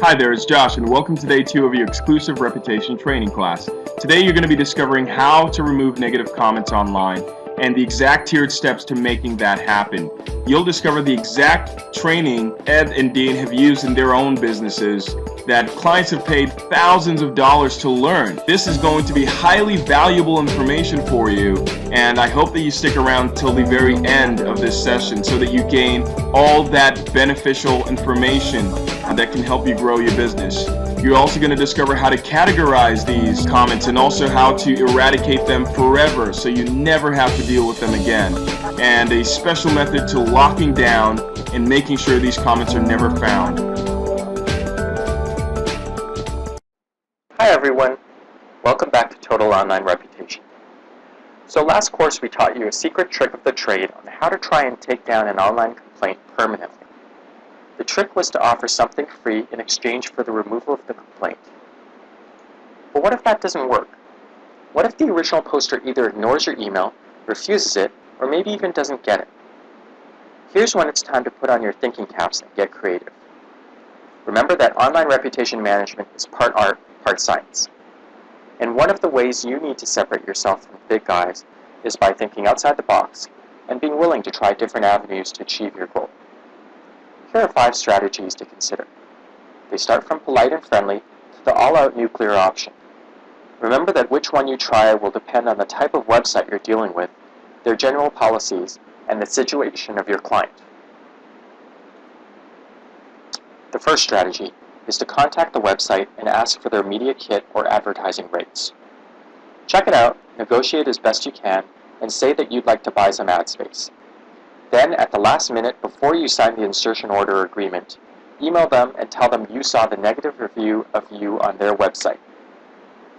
Hi there, it's Josh, and welcome to day 2 of your exclusive reputation training class. Today you're going to be discovering how to remove negative comments online and the exact tiered steps to making that happen. You'll discover the exact training Ed and Dean have used in their own businesses that clients have paid thousands of dollars to learn. This is going to be highly valuable information for you, and I hope that you stick around till the very end of this session so that you gain all that beneficial information that can help you grow your business. You're also going to discover how to categorize these comments and also how to eradicate them forever so you never have to deal with them again. And a special method to locking down and making sure these comments are never found. Hi everyone, welcome back to Total Online Reputation. So last course we taught you a secret trick of the trade on how to try and take down an online complaint permanently. The trick was to offer something free in exchange for the removal of the complaint. But what if that doesn't work? What if the original poster either ignores your email, refuses it, or maybe even doesn't get it? Here's when it's time to put on your thinking caps and get creative. Remember that online reputation management is part art, part science. And one of the ways you need to separate yourself from the big guys is by thinking outside the box and being willing to try different avenues to achieve your goal. Here are 5 strategies to consider. They start from polite and friendly to the all-out nuclear option. Remember that which one you try will depend on the type of website you're dealing with, their general policies, and the situation of your client. The first strategy is to contact the website and ask for their media kit or advertising rates. Check it out, negotiate as best you can, and say that you'd like to buy some ad space. Then, at the last minute, before you sign the insertion order agreement, email them and tell them you saw the negative review of you on their website.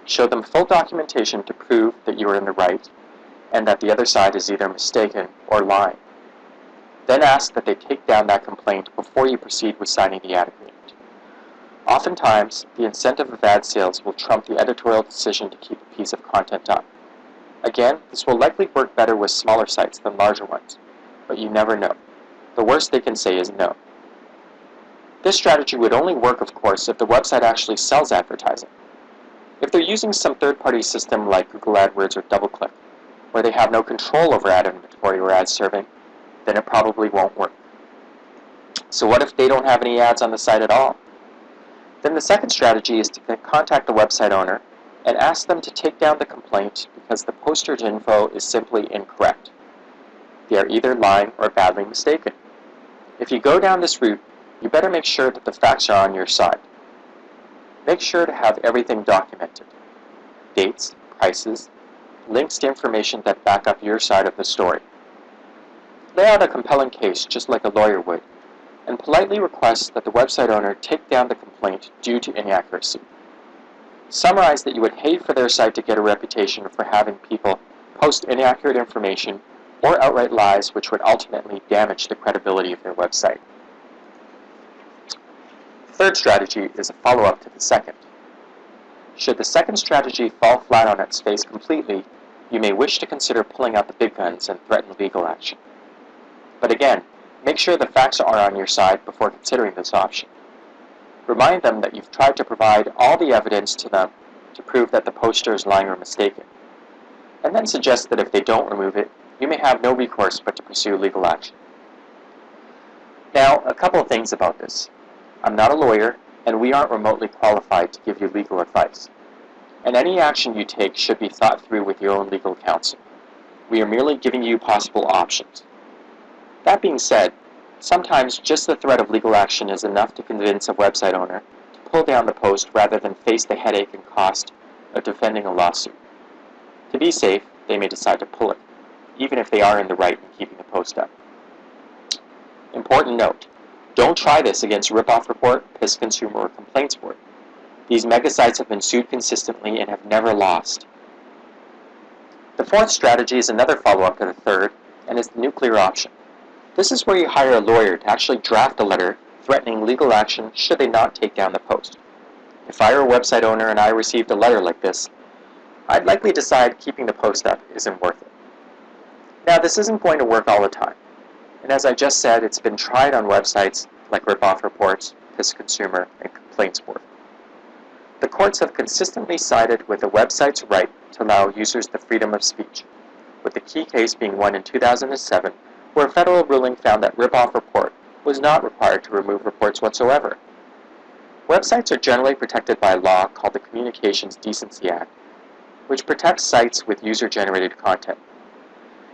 Show them full documentation to prove that you are in the right and that the other side is either mistaken or lying. Then ask that they take down that complaint before you proceed with signing the ad agreement. Oftentimes, the incentive of ad sales will trump the editorial decision to keep a piece of content up. Again, this will likely work better with smaller sites than larger ones, but you never know. The worst they can say is no. This strategy would only work, of course, if the website actually sells advertising. If they're using some third-party system like Google AdWords or DoubleClick, where they have no control over ad inventory or ad serving, then it probably won't work. So what if they don't have any ads on the site at all? Then the second strategy is to contact the website owner and ask them to take down the complaint because the poster's info is simply incorrect. They are either lying or badly mistaken. If you go down this route, you better make sure that the facts are on your side. Make sure to have everything documented. Dates, prices, links to information that back up your side of the story. Lay out a compelling case just like a lawyer would, and politely request that the website owner take down the complaint due to inaccuracy. Summarize that you would hate for their site to get a reputation for having people post inaccurate information or outright lies which would ultimately damage the credibility of their website. The third strategy is a follow-up to the second. Should the second strategy fall flat on its face completely, you may wish to consider pulling out the big guns and threaten legal action. But again, make sure the facts are on your side before considering this option. Remind them that you've tried to provide all the evidence to them to prove that the poster is lying or mistaken, and then suggest that if they don't remove it, you may have no recourse but to pursue legal action. Now, a couple of things about this. I'm not a lawyer, and we aren't remotely qualified to give you legal advice. And any action you take should be thought through with your own legal counsel. We are merely giving you possible options. That being said, sometimes just the threat of legal action is enough to convince a website owner to pull down the post rather than face the headache and cost of defending a lawsuit. To be safe, they may decide to pull it, even if they are in the right in keeping the post up. Important note, don't try this against Ripoff Report, Piss Consumer, or Complaints Board. These mega sites have been sued consistently and have never lost. The fourth strategy is another follow-up to the third, and is the nuclear option. This is where you hire a lawyer to actually draft a letter threatening legal action should they not take down the post. If I were a website owner and I received a letter like this, I'd likely decide keeping the post up isn't worth it. Now, this isn't going to work all the time, and as I just said, it's been tried on websites like Ripoff Reports Office Consumer and Complaints Board. The courts have consistently sided with the website's right to allow users the freedom of speech, with the key case being one in 2007, where a federal ruling found that Ripoff Report was not required to remove reports whatsoever. Websites are generally protected by a law called the Communications Decency Act, which protects sites with user-generated content.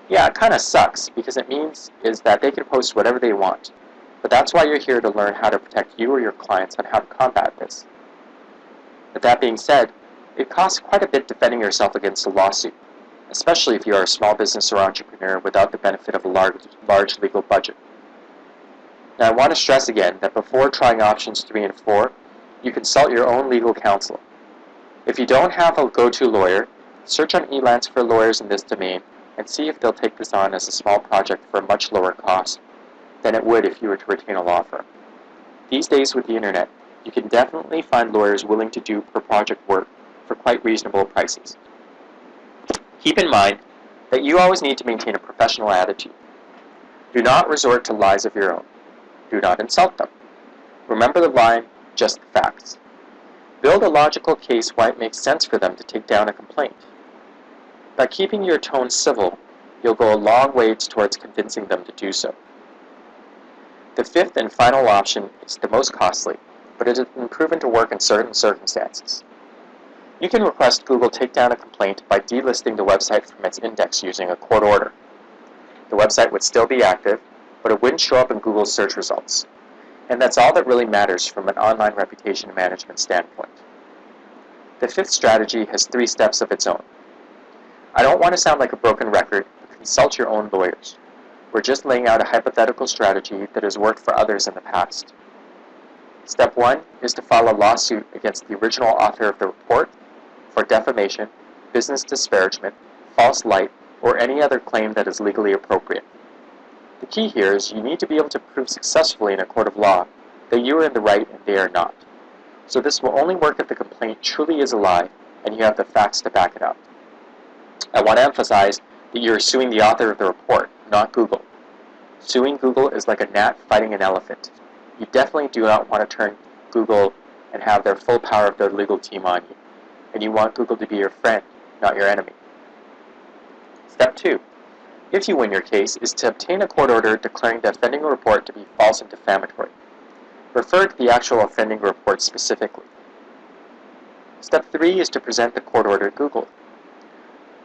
Yeah, it kind of sucks, because it means that they can post whatever they want, but that's why you're here to learn how to protect you or your clients and how to combat this. But that being said, it costs quite a bit defending yourself against a lawsuit, especially if you are a small business or entrepreneur without the benefit of a large legal budget. Now, I want to stress again that before trying options 3 and 4, you consult your own legal counsel. If you don't have a go-to lawyer, search on Elance for lawyers in this domain and see if they'll take this on as a small project for a much lower cost than it would if you were to retain a law firm. These days with the internet, you can definitely find lawyers willing to do per project work for quite reasonable prices. Keep in mind that you always need to maintain a professional attitude. Do not resort to lies of your own. Do not insult them. Remember the line, just the facts. Build a logical case why it makes sense for them to take down a complaint. By keeping your tone civil, you'll go a long way towards convincing them to do so. The fifth and final option is the most costly, but it has been proven to work in certain circumstances. You can request Google take down a complaint by delisting the website from its index using a court order. The website would still be active, but it wouldn't show up in Google's search results. And that's all that really matters from an online reputation management standpoint. The fifth strategy has 3 steps of its own. I don't want to sound like a broken record, but consult your own lawyers. We're just laying out a hypothetical strategy that has worked for others in the past. Step 1 is to file a lawsuit against the original author of the report for defamation, business disparagement, false light, or any other claim that is legally appropriate. The key here is you need to be able to prove successfully in a court of law that you are in the right and they are not. So this will only work if the complaint truly is a lie and you have the facts to back it up. I want to emphasize that you are suing the author of the report, not Google. Suing Google is like a gnat fighting an elephant. You definitely do not want to turn Google and have their full power of their legal team on you. And you want Google to be your friend, not your enemy. Step 2. If you win your case, is to obtain a court order declaring the offending report to be false and defamatory. Refer to the actual offending report specifically. Step 3 is to present the court order to Google.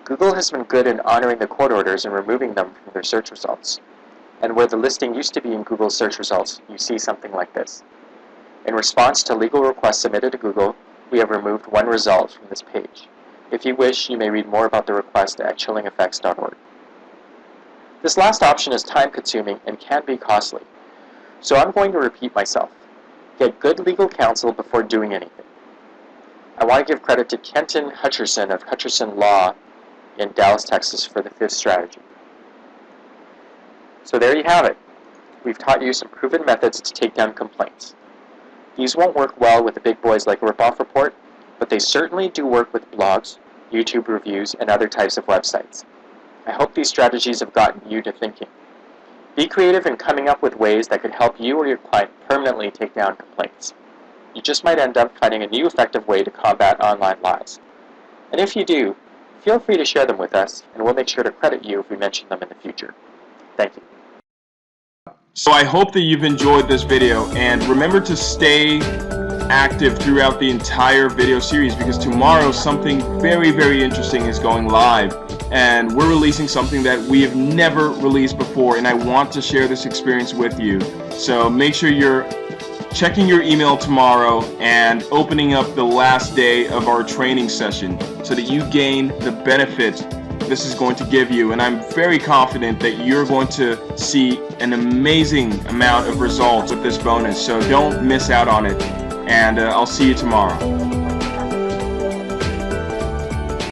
Google has been good in honoring the court orders and removing them from their search results. And where the listing used to be in Google's search results, you see something like this. In response to legal requests submitted to Google, we have removed one result from this page. If you wish, you may read more about the request at chillingeffects.org. This last option is time-consuming and can be costly, so I'm going to repeat myself. Get good legal counsel before doing anything. I want to give credit to Kenton Hutcherson of Hutcherson Law in Dallas, Texas for the 5th strategy. So there you have it. We've taught you some proven methods to take down complaints. These won't work well with the big boys like Ripoff Report, but they certainly do work with blogs, YouTube reviews, and other types of websites. I hope these strategies have gotten you to thinking. Be creative in coming up with ways that could help you or your client permanently take down complaints. You just might end up finding a new effective way to combat online lies. And if you do, feel free to share them with us, and we'll make sure to credit you if we mention them in the future. Thank you. So I hope that you've enjoyed this video, and remember to stay active throughout the entire video series, because tomorrow something very, very interesting is going live, and we're releasing something that we have never released before, and I want to share this experience with you. So make sure you're checking your email tomorrow and opening up the last day of our training session so that you gain the benefit this is going to give you, and I'm very confident that you're going to see an amazing amount of results with this bonus, so don't miss out on it, and I'll see you tomorrow.